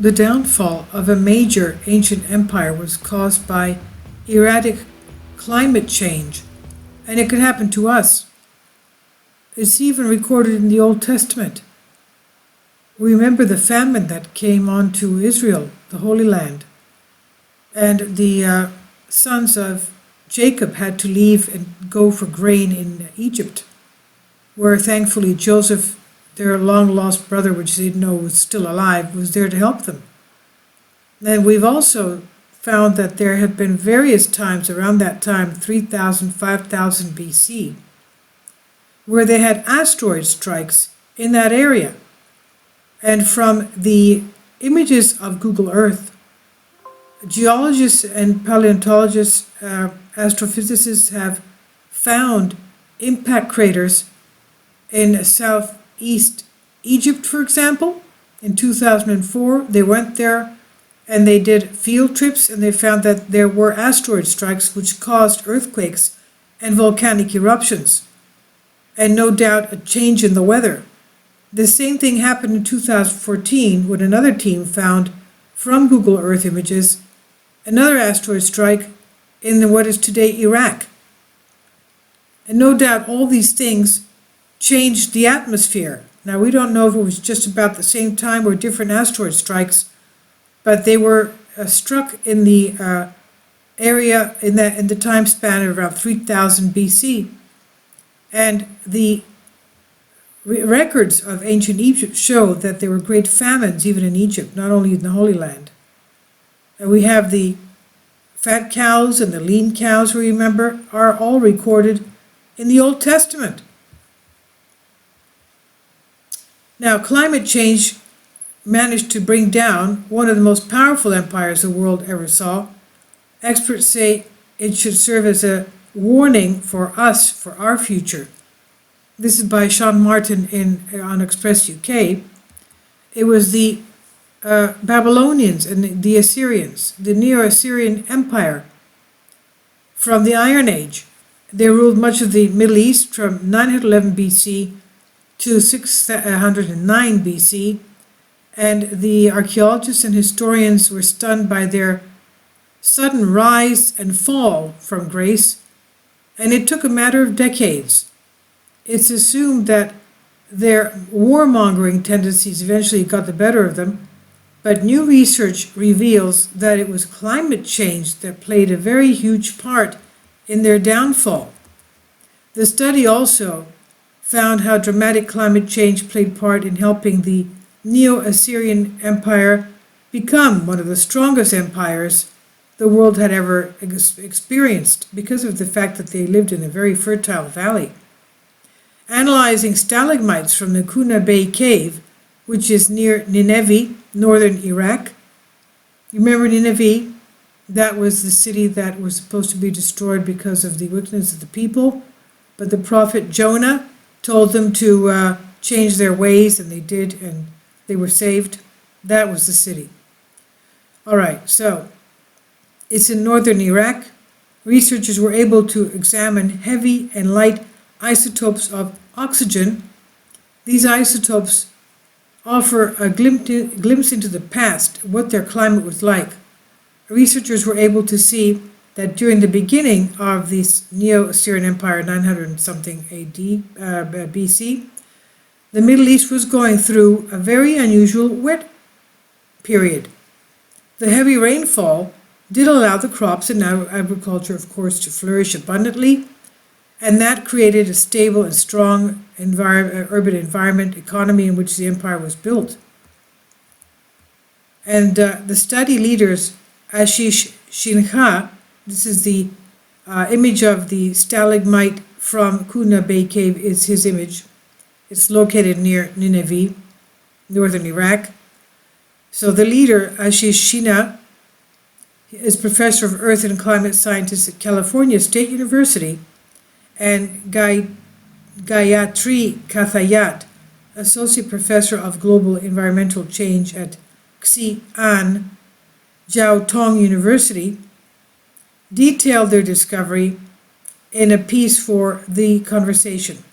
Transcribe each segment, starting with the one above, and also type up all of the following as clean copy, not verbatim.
The downfall of a major ancient empire was caused by erratic climate change, and it could happen to us. It's even recorded in the Old Testament. Remember the famine that came onto Israel, the Holy Land, and the sons of Jacob had to leave and go for grain in Egypt, where thankfully Joseph, their long-lost brother, which they didn't know was still alive, was there to help them. And we've also found that there have been various times around that time, 3000, 5000 BC, where they had asteroid strikes in that area. And from the images of Google Earth, geologists and paleontologists, astrophysicists have found impact craters in southeast Egypt, for example. In 2004, they went there and they did field trips, and they found that there were asteroid strikes which caused earthquakes and volcanic eruptions, and no doubt a change in the weather. The same thing happened in 2014 when another team found, from Google Earth images, another asteroid strike in what is today Iraq. And no doubt all these things changed the atmosphere. Now, we don't know if it was just about the same time or different asteroid strikes, but they were struck in the area in the time span of around 3000 BC. And the records of ancient Egypt show that there were great famines even in Egypt, not only in the Holy Land. And we have the fat cows and the lean cows, remember, are all recorded in the Old Testament. Now, climate change managed to bring down one of the most powerful empires the world ever saw. Experts say it should serve as a warning for us, for our future. This is by Sean Martin on Express UK. It was the Babylonians and the Assyrians, the Neo-Assyrian Empire from the Iron Age. They ruled much of the Middle East from 911 BC to 609 BC, and the archaeologists and historians were stunned by their sudden rise and fall from grace, and it took a matter of decades. It's assumed that their warmongering tendencies eventually got the better of them, but new research reveals that it was climate change that played a very huge part in their downfall. The study also found how dramatic climate change played part in helping the Neo-Assyrian Empire become one of the strongest empires the world had ever experienced because of the fact that they lived in a very fertile valley. Analyzing stalagmites from the Huma Bay cave, which is near Nineveh, northern Iraq. You remember Nineveh? That was the city that was supposed to be destroyed because of the wickedness of the people, but the prophet Jonah told them to change their ways, and they did, and they were saved. That was the city. All right, so it's in northern Iraq. Researchers were able to examine heavy and light isotopes of oxygen. These isotopes offer a glimpse into the past, what their climate was like. Researchers were able to see that during the beginning of this Neo-Assyrian Empire, 900-something AD, BC, the Middle East was going through a very unusual wet period. The heavy rainfall did allow the crops and agriculture, of course, to flourish abundantly, and that created a stable and strong urban environment economy in which the empire was built. And the study leaders, Ashish Shinha, this is the image of the stalagmite from Huma Bay Cave, is his image. It's located near Nineveh, northern Iraq. So the leader, Ashish Shinha, is professor of earth and climate scientists at California State University, and Gayatri Kathayat, associate professor of global environmental change at Xi'an Jiao Tong University, detailed their discovery in a piece for The Conversation.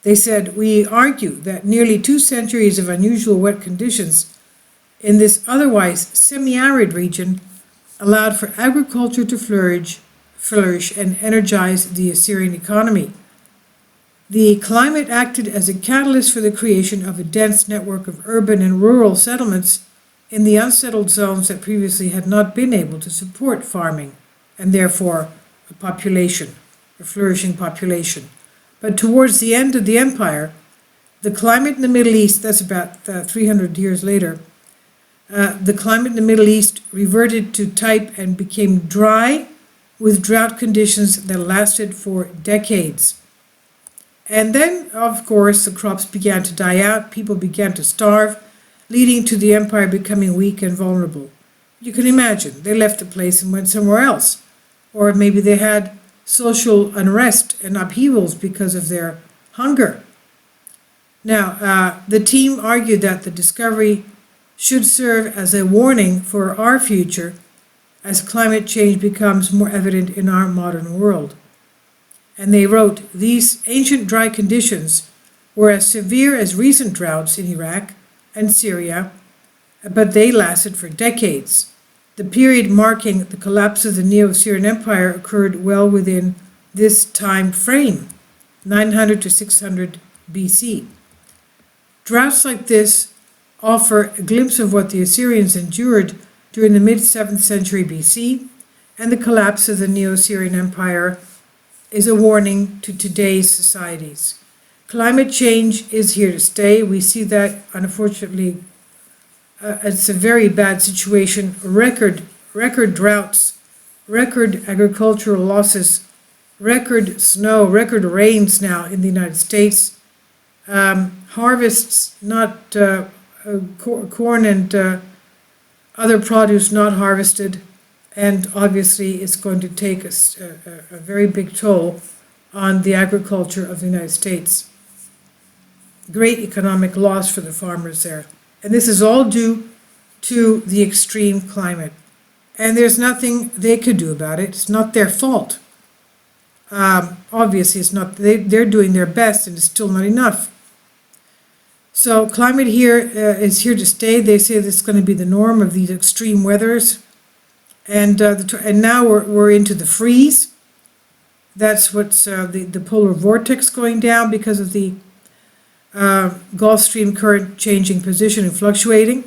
They said, "We argue that nearly 2 centuries of unusual wet conditions in this otherwise semi-arid region allowed for agriculture to flourish and energize the Assyrian economy. The climate acted as a catalyst for the creation of a dense network of urban and rural settlements in the unsettled zones that previously had not been able to support farming, and therefore a flourishing population. But towards the end of the empire, the climate in the Middle East, that's about 300 years later, the climate in the Middle East reverted to type and became dry with drought conditions that lasted for decades. And then, of course, the crops began to die out, people began to starve, leading to the empire becoming weak and vulnerable. You can imagine, they left the place and went somewhere else. Or maybe they had social unrest and upheavals because of their hunger. Now, the team argued that the discovery should serve as a warning for our future as climate change becomes more evident in our modern world. And they wrote, these ancient dry conditions were as severe as recent droughts in Iraq and Syria, but they lasted for decades. The period marking the collapse of the Neo-Assyrian Empire occurred well within this time frame, 900 to 600 BC. Droughts like this offer a glimpse of what the Assyrians endured during the mid-7th century BC, and the collapse of the Neo-Assyrian Empire is a warning to today's societies. Climate change is here to stay. We see that, unfortunately, it's a very bad situation. Record droughts, record agricultural losses, record snow, record rains now in the United States. Harvests not corn and other produce not harvested, and obviously it's going to take a very big toll on the agriculture of the United States. Great economic loss for the farmers there. And this is all due to the extreme climate. And there's nothing they could do about it. It's not their fault. Obviously, it's not. They're doing their best, and it's still not enough. So climate here is here to stay. They say this is going to be the norm of these extreme weathers. And now we're into the freeze. That's what's the polar vortex going down because of the Gulf Stream current changing position and fluctuating.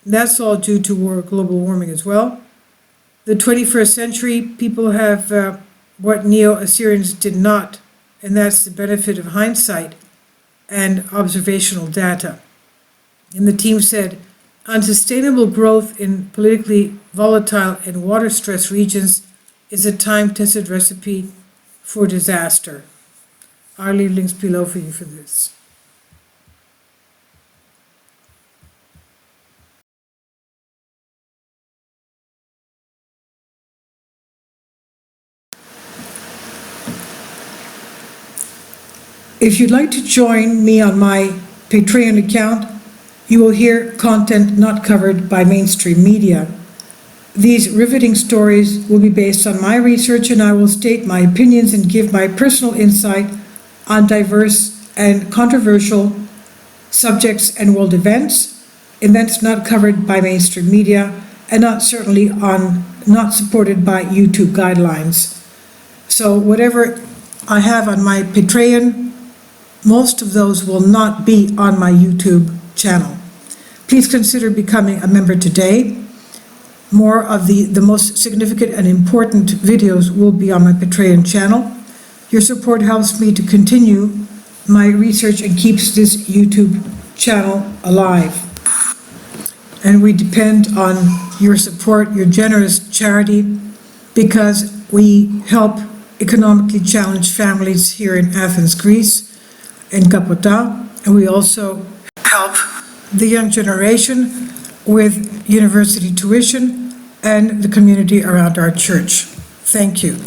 That's all due to global warming as well. The 21st century, people have what Neo-Assyrians did not, and that's the benefit of hindsight and observational data. And the team said, unsustainable growth in politically volatile and water-stressed regions is a time-tested recipe for disaster. I'll leave links below for you for this. If you'd like to join me on my Patreon account, you will hear content not covered by mainstream media. These riveting stories will be based on my research, and I will state my opinions and give my personal insight on diverse and controversial subjects and world events not covered by mainstream media, and not supported by YouTube guidelines. So whatever I have on my Patreon, most of those will not be on my YouTube channel. Please consider becoming a member today. More of the most significant and important videos will be on my Patreon channel. Your support helps me to continue my research and keeps this YouTube channel alive. And we depend on your support, your generous charity, because we help economically challenged families here in Athens, Greece, in Kapota, and we also help the young generation with university tuition and the community around our church. Thank you.